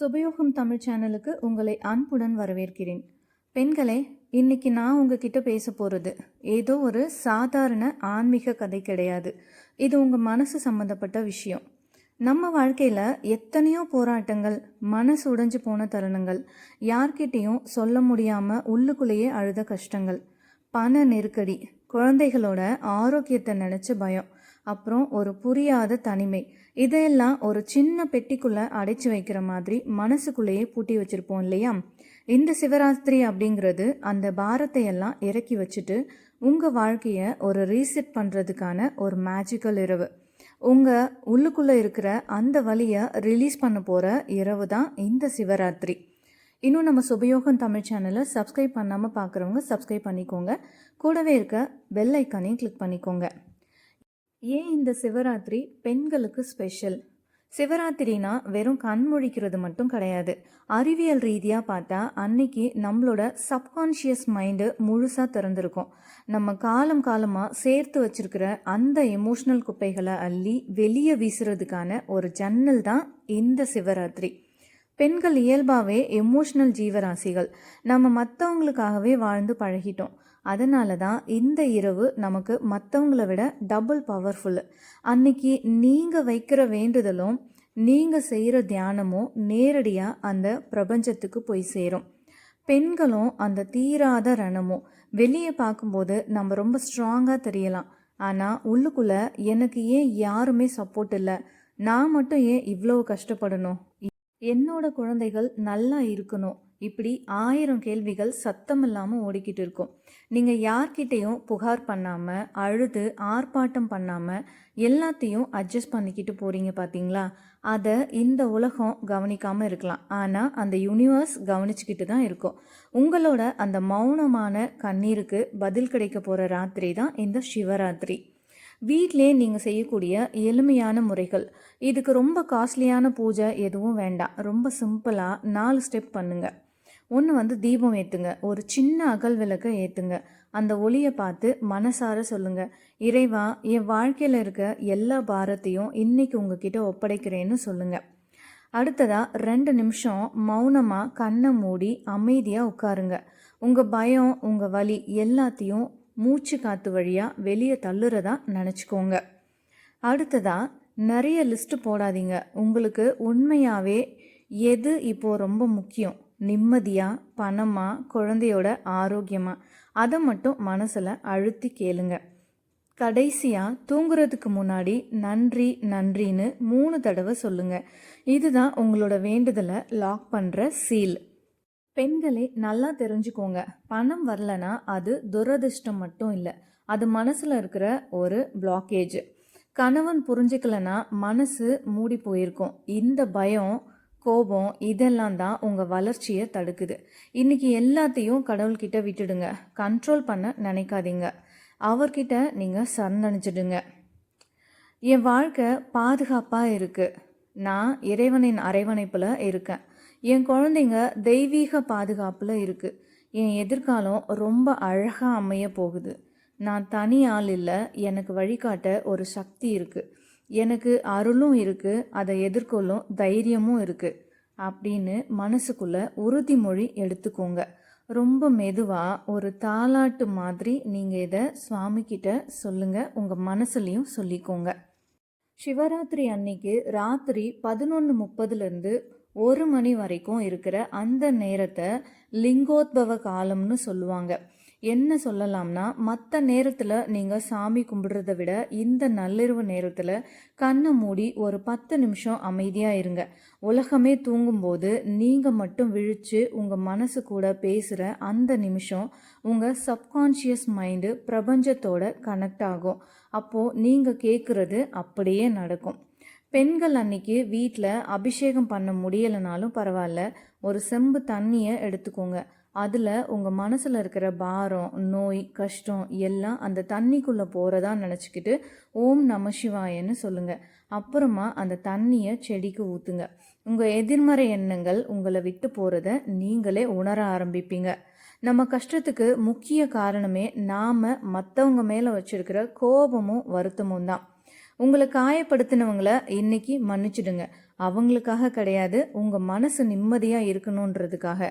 சுபயோகம் தமிழ் சேனலுக்கு உங்களை அன்புடன் வரவேற்கிறேன். பெண்களே, இன்னைக்கு நான் உங்ககிட்ட பேச போகிறது ஏதோ ஒரு சாதாரண ஆன்மீக கதை கிடையாது. இது உங்கள் மனசு சம்மந்தப்பட்ட விஷயம். நம்ம வாழ்க்கையில் எத்தனையோ போராட்டங்கள், மனசு உடைஞ்சு போன தருணங்கள், யார்கிட்டையும் சொல்ல முடியாமல் உள்ளுக்குள்ளேயே அழுத கஷ்டங்கள், பண நெருக்கடி, குழந்தைகளோட ஆரோக்கியத்தை நினச்ச பயம், அப்புறம் ஒரு புரியாத தனிமை, இதையெல்லாம் ஒரு சின்ன பெட்டிக்குள்ளே அடைச்சி வைக்கிற மாதிரி மனசுக்குள்ளேயே பூட்டி வச்சுருப்போம் இல்லையா? இந்த சிவராத்திரி அப்படிங்கிறது அந்த பாரத்தை எல்லாம் இறக்கி வச்சுட்டு உங்கள் வாழ்க்கையை ஒரு ரீசெட் பண்ணுறதுக்கான ஒரு மேஜிக்கல் இரவு. உங்கள் உள்ளுக்குள்ளே இருக்கிற அந்த வலியை ரிலீஸ் பண்ண போகிற இரவு தான் இந்த சிவராத்திரி. இன்னும் நம்ம சுபயோகம் தமிழ் சேனலை சப்ஸ்கிரைப் பண்ணாமல் பார்க்குறவங்க சப்ஸ்கிரைப் பண்ணிக்கோங்க. கூடவே இருக்க பெல் ஐக்கானையும் கிளிக் பண்ணிக்கோங்க. ஏன் இந்த சிவராத்திரி பெண்களுக்கு ஸ்பெஷல்? சிவராத்திரினா வெறும் கண் முழிக்கிறது மட்டும் கிடையாது. அறிவியல் ரீதியாக பார்த்தா அன்னைக்கு நம்மளோட சப்கான்ஷியஸ் மைண்டு முழுசாக திறந்திருக்கும். நம்ம காலம் காலமாக சேர்த்து வச்சிருக்கிற அந்த எமோஷ்னல் குப்பைகளை அள்ளி வெளியே வீசுறதுக்கான ஒரு ஜன்னல் தான் இந்த சிவராத்திரி. பெண்கள் இயல்பாகவே எமோஷ்னல் ஜீவராசிகள். நம்ம மற்றவங்களுக்காகவே வாழ்ந்து பழகிட்டோம். அதனால தான் இந்த இரவு நமக்கு மற்றவங்கள விட டபுள் பவர்ஃபுல்லு. அன்னைக்கு நீங்கள் வைக்கிற வேண்டுதலும் நீங்கள் செய்கிற தியானமும் நேரடியாக அந்த பிரபஞ்சத்துக்கு போய் சேரும். பெண்களும் அந்த தீராத ரணமும். வெளியே பார்க்கும்போது நம்ம ரொம்ப ஸ்ட்ராங்காக தெரியலாம். ஆனால் உள்ளுக்குள்ளே எனக்கு ஏன் யாருமே சப்போர்ட் இல்லை, நான் மட்டும் ஏன் இவ்வளோ கஷ்டப்படணும், என்னோட குழந்தைகள் நல்லா இருக்கணும், இப்படி 1000 கேள்விகள் சத்தம் இல்லாமல் ஓடிக்கிட்டு இருக்கும். நீங்கள் யார்கிட்டையும் புகார் பண்ணாமல், அழுது ஆர்ப்பாட்டம் பண்ணாமல் எல்லாத்தையும் அட்ஜஸ்ட் பண்ணிக்கிட்டு போகிறீங்க பார்த்தீங்களா? அதை இந்த உலகம் கவனிக்காமல் இருக்கலாம், ஆனால் அந்த யூனிவர்ஸ் கவனிச்சுக்கிட்டு தான் இருக்கும். உங்களோட அந்த மௌனமான கண்ணீருக்கு பதில் கிடைக்க போகிற ராத்திரி தான் இந்த சிவராத்திரி. வீட்டிலே நீங்கள் செய்யக்கூடிய எளிமையான முறைகள். இதுக்கு ரொம்ப காஸ்ட்லியான பூஜை எதுவும் வேண்டாம். ரொம்ப சிம்பிளாக 4 ஸ்டெப் பண்ணுங்கள். ஒன்று தீபம் ஏற்றுங்க. ஒரு சின்ன அகல் விளக்கை ஏற்றுங்க. அந்த ஒளியை பார்த்து மனசார சொல்லுங்கள், இறைவா, என் வாழ்க்கையில் இருக்க எல்லா பாரத்தையும் இன்னைக்கு உங்ககிட்ட ஒப்படைக்கிறேன்னு சொல்லுங்கள். அடுத்ததாக 2 நிமிஷம் மௌனமாக கண்ணை மூடி அமைதியாக உட்காருங்க. உங்கள் பயம், உங்கள் வலி எல்லாத்தையும் மூச்சு காற்று வழியாக வெளியே தள்ளுறதா நினச்சிக்கோங்க. அடுத்ததாக நிறைய லிஸ்ட்டு போடாதீங்க. உங்களுக்கு உண்மையாகவே எது இப்போது ரொம்ப முக்கியம், நிம்மதியாக, பணமாக, குழந்தையோட ஆரோக்கியமாக, அதை மட்டும் மனசில் அழுத்தி கேளுங்க. கடைசியாக தூங்குறதுக்கு முன்னாடி நன்றி நன்றின்னு 3 தடவை சொல்லுங்கள். இதுதான் உங்களோட வேண்டுதலை லாக் பண்ணுற சீல். பெண்களே, நல்லா தெரிஞ்சுக்கோங்க, பணம் வரலனா அது துரதிர்ஷ்டம் மட்டும் இல்லை, அது மனசில் இருக்கிற ஒரு பிளாக்கேஜ். கணவன் புரிஞ்சுக்கலனா மனசு மூடி போயிருக்கும். இந்த பயம், கோபம் இதெல்லாம் தான் உங்கள் வளர்ச்சியை தடுக்குது. இன்றைக்கி எல்லாத்தையும் கடவுள்கிட்ட விட்டுடுங்க. கண்ட்ரோல் பண்ண நினைக்காதீங்க. அவர்கிட்ட நீங்கள் சரணடைஞ்சிடுங்க. என் வாழ்க்கை பாதுகாப்பாக இருக்குது, நான் இறைவனின் அரவணைப்பில் இருக்கேன், என் குழந்தைங்க தெய்வீக பாதுகாப்பில் இருக்குது, என் எதிர்காலம் ரொம்ப அழகாக அமைய போகுது, நான் தனி ஆள் இல்லை, எனக்கு வழிகாட்ட ஒரு சக்தி இருக்குது, எனக்கு அருளும் இருக்குது, அதை எதிர்கொள்ளும் தைரியமும் இருக்குது அப்படின்னு மனசுக்குள்ளே உறுதிமொழி எடுத்துக்கோங்க. ரொம்ப மெதுவாக ஒரு தாலாட்டு மாதிரி நீங்கள் இதை சுவாமிக்கிட்ட சொல்லுங்கள். உங்கள் மனசுலையும் சொல்லிக்கோங்க. சிவராத்திரி அன்னைக்கு ராத்திரி 11:30 1 மணி வரைக்கும் இருக்கிற அந்த நேரத்தை லிங்கோத்பவ காலம்னு சொல்லுவாங்க. என்ன சொல்லலாம்னா, மற்ற நேரத்தில் நீங்கள் சாமி கும்பிடுறத விட இந்த நள்ளிரவு நேரத்தில் கண்ணை மூடி ஒரு 10 நிமிஷம் அமைதியாக இருங்க. உலகமே தூங்கும்போது நீங்கள் மட்டும் விழித்து உங்கள் மனசு கூட பேசுகிற அந்த நிமிஷம் உங்கள் சப்கான்ஷியஸ் மைண்டு பிரபஞ்சத்தோட கனெக்ட் ஆகும். அப்போது நீங்கள் கேட்குறது அப்படியே நடக்கும். பெண்கள் அன்னைக்கு வீட்டில் அபிஷேகம் பண்ண முடியலைனாலும் பரவாயில்ல, ஒரு செம்பு தண்ணியை எடுத்துக்கோங்க. அதில் உங்கள் மனசில் இருக்கிற பாரம், நோய், கஷ்டம் எல்லாம் அந்த தண்ணிக்குள்ளே போகிறதா நினச்சிக்கிட்டு ஓம் நம சிவாயன்னு சொல்லுங்கள். அப்புறமா அந்த தண்ணியை செடிக்கு ஊற்றுங்க. உங்கள் எதிர்மறை எண்ணங்கள் உங்களை விட்டு போகிறத நீங்களே உணர ஆரம்பிப்பீங்க. நம்ம கஷ்டத்துக்கு முக்கிய காரணமே நாம் மற்றவங்க மேலே வச்சுருக்கிற கோபமும் வருத்தமும் தான். உங்களை காயப்படுத்தினவங்கள இன்னைக்கு மன்னிச்சிடுங்க. அவங்களுக்காக கிடையாது, உங்கள் மனசு நிம்மதியாக இருக்கணுன்றதுக்காக.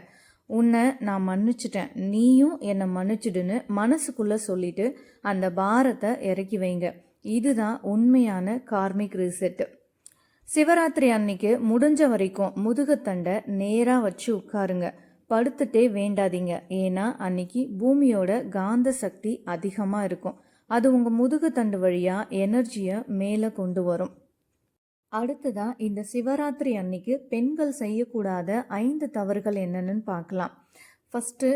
உன்னை நான் மன்னிச்சிட்டேன், நீயும் என்னை மன்னிச்சிடுன்னு மனசுக்குள்ளே சொல்லிட்டு அந்த பாரத்தை இறக்கி வைங்க. இதுதான் உண்மையான கார்மிக் ரீசெட். சிவராத்திரி அன்னைக்கு முடிஞ்ச வரைக்கும் முதுகுத்தண்டை நேராக வச்சு உட்காருங்க. படுத்துட்டே வேண்டாதீங்க. ஏன்னா அன்னைக்கு பூமியோட காந்த சக்தி அதிகமாக இருக்கும். அது உங்கள் முதுகுத்தண்டு வழியாக எனர்ஜியை மேலே கொண்டு வரும். அடுத்ததான் இந்த சிவராத்திரி அன்னைக்கு பெண்கள் செய்யக்கூடாத 5 தவறுகள் என்னென்னு பார்க்கலாம். ஃபஸ்ட்டு,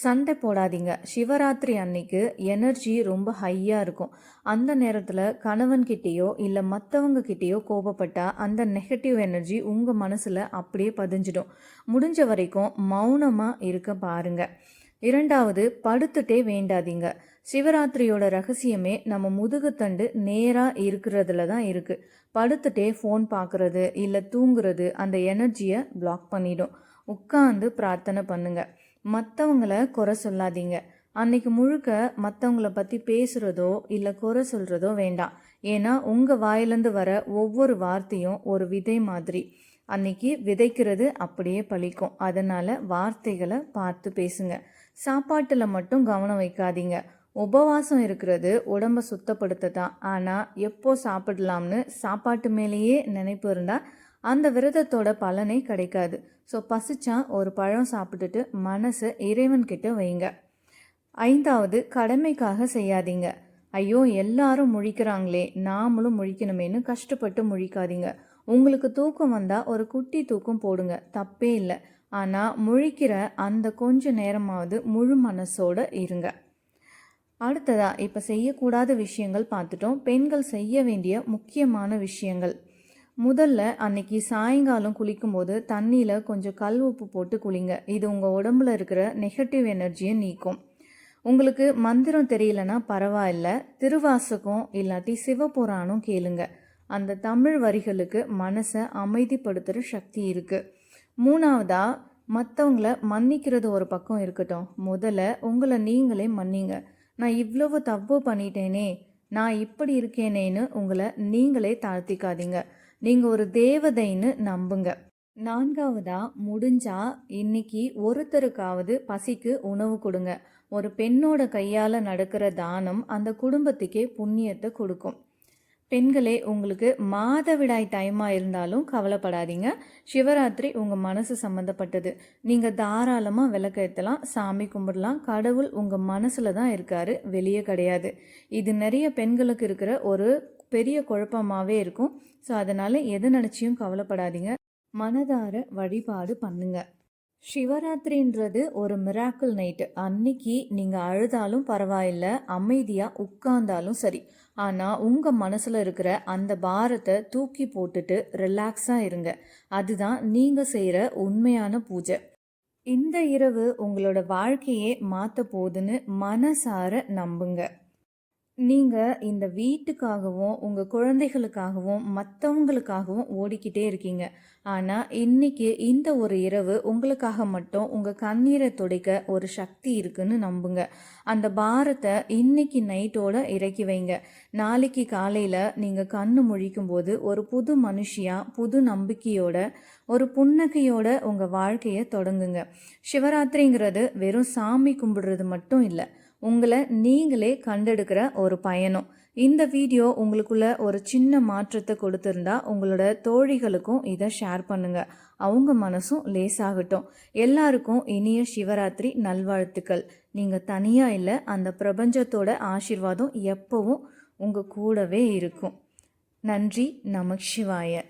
சண்டை போடாதீங்க. சிவராத்திரி அன்னைக்கு எனர்ஜி ரொம்ப ஹையாக இருக்கும். அந்த நேரத்தில் கணவன்கிட்டேயோ இல்லை மற்றவங்க கிட்டேயோ கோபப்பட்டா அந்த நெகட்டிவ் எனர்ஜி உங்கள் மனசில் அப்படியே பதிஞ்சிடும். முடிஞ்ச வரைக்கும் மௌனமாக இருக்க பாருங்க. 2வது, படுத்துட்டே வேண்டாதீங்க. சிவராத்திரியோட ரகசியமே நம்ம முதுகுத்தண்டு நேராக இருக்கிறதுல தான் இருக்குது. படுத்துட்டே ஃபோன் பார்க்குறது இல்லை தூங்குறது அந்த எனர்ஜியை பிளாக் பண்ணிடும். உட்காந்து பிரார்த்தனை பண்ணுங்க. மற்றவங்கள குறை சொல்லாதீங்க. அன்னைக்கு முழுக்க மற்றவங்கள பற்றி பேசுகிறதோ இல்லை குறை சொல்கிறதோ வேண்டாம். ஏன்னா உங்கள் வாயிலேருந்து வர ஒவ்வொரு வார்த்தையும் ஒரு விதை மாதிரி. அன்னைக்கு விதைக்கிறது அப்படியே பழிக்கும். அதனால் வார்த்தைகளை பார்த்து பேசுங்க. சாப்பாட்டில் மட்டும் கவனம் வைக்காதீங்க. உபவாசம் இருக்கிறது உடம்பை சுத்தப்படுத்த தான். ஆனால் எப்போ சாப்பிடலாம்னு சாப்பாட்டு மேலேயே நினைப்பு இருந்தால் அந்த விரதத்தோட பலனே கிடைக்காது. ஸோ பசிச்சா ஒரு பழம் சாப்பிட்டுட்டு மனசை இறைவன்கிட்ட வைங்க. 5வது, கடமைக்காக செய்யாதீங்க. ஐயோ எல்லாரும் முழிக்கிறாங்களே நாமளும் முழிக்கணுமேனு கஷ்டப்பட்டு முழிக்காதீங்க. உங்களுக்கு தூக்கம் வந்தால் ஒரு குட்டி தூக்கம் போடுங்க, தப்பே இல்லை. ஆனால் முழிக்கிற அந்த கொஞ்ச நேரமாவது முழு மனசோட இருங்க. அடுத்ததா இப்போ செய்யக்கூடாத விஷயங்கள் பார்த்துட்டோம். பெண்கள் செய்ய வேண்டிய முக்கியமான விஷயங்கள். முதல்ல அன்னைக்கு சாயங்காலம் குளிக்கும்போது தண்ணியில் கொஞ்சம் கல் உப்பு போட்டு குளிங்க. இது உங்கள் உடம்புல இருக்கிற நெகட்டிவ் எனர்ஜியை நீக்கும். உங்களுக்கு மந்திரம் தெரியலனா பரவாயில்ல, திருவாசகம் இல்லாட்டி சிவபுராணம் கேளுங்க. அந்த தமிழ் வரிகளுக்கு மனசை அமைதிப்படுத்துகிற சக்தி இருக்குது. 3வதா, மற்றவங்கள மன்னிக்கிறது ஒரு பக்கம் இருக்கட்டும், முதல்ல உங்களை நீங்களே மன்னிங்க. நான் இவ்வளவு தப்பு பண்ணிட்டேனே, நான் இப்படி இருக்கேனேன்னு உங்களை நீங்களே தாழ்த்திக்காதீங்க. நீங்கள் ஒரு தேவதைன்னு நம்புங்க. 4வதா, முடிஞ்சா இன்னைக்கு ஒருத்தருக்காவது பசிக்கு உணவு கொடுங்க. ஒரு பெண்ணோட கையால் நடக்கிற தானம் அந்த குடும்பத்துக்கே புண்ணியத்தை கொடுக்கும். பெண்களே, உங்களுக்கு மாதவிடாய் டைமாக இருந்தாலும் கவலைப்படாதீங்க. சிவராத்திரி உங்கள் மனசு சம்மந்தப்பட்டது. நீங்கள் தாராளமாக விளக்கேற்றலாம், சாமி கும்பிடலாம். கடவுள் உங்கள் மனசில் தான் இருக்காரு, வெளியே கிடையாது. இது நிறைய பெண்களுக்கு இருக்கிற ஒரு பெரிய குழப்பமாகவே இருக்கும். ஸோ அதனால் எது நினச்சியும் கவலைப்படாதீங்க. மனதார வழிபாடு பண்ணுங்க. சிவராத்திரின்றது ஒரு மிராக்கிள் நைட்டு. அன்னைக்கு நீங்கள் அழுதாலும் பரவாயில்ல, அமைதியாக உட்கார்ந்தாலும் சரி. ஆனால் உங்கள் மனசில் இருக்கிற அந்த பாரத்தை தூக்கி போட்டுட்டு ரிலாக்ஸாக இருங்க. அதுதான் நீங்கள் செய்கிற உண்மையான பூஜை. இந்த இரவு உங்களோட வாழ்க்கையே மாற்ற போகுதுன்னு மனசார நம்புங்க. நீங்கள் இந்த வீட்டுக்காகவும் உங்கள் குழந்தைகளுக்காகவும் மற்றவங்களுக்காகவும் ஓடிக்கிட்டே இருக்கீங்க. ஆனால் இன்னைக்கு இந்த ஒரு இரவு உங்களுக்காக மட்டும் உங்கள் கண்ணீரை துடைக்க ஒரு சக்தி இருக்குன்னு நம்புங்க. அந்த பாரத்தை இன்னைக்கு நைட்டோட இறக்கி வைங்க. நாளைக்கு காலையில் நீங்கள் கண்ணு முழிக்கும் போது ஒரு புது மனுஷியாக புது நம்பிக்கையோட ஒரு புன்னகையோட உங்கள் வாழ்க்கையை தொடங்குங்க. சிவராத்திரிங்கிறது வெறும் சாமி கும்பிடுறது மட்டும் இல்லை, உங்களை நீங்களே கண்டெடுக்கிற ஒரு பயணம். இந்த வீடியோ உங்களுக்குள்ள ஒரு சின்ன மாற்றத்தை கொடுத்துருந்தா உங்களோட தோழிகளுக்கும் இதை ஷேர் பண்ணுங்க. அவங்க மனசும் லேசாகட்டும். எல்லாருக்கும் இனிய சிவராத்திரி நல்வாழ்த்துக்கள். நீங்கள் தனியாக இல்லை, அந்த பிரபஞ்சத்தோட ஆசீர்வாதம் எப்பவும் உங்கள் கூடவே இருக்கும். நன்றி. நமக் சிவாய.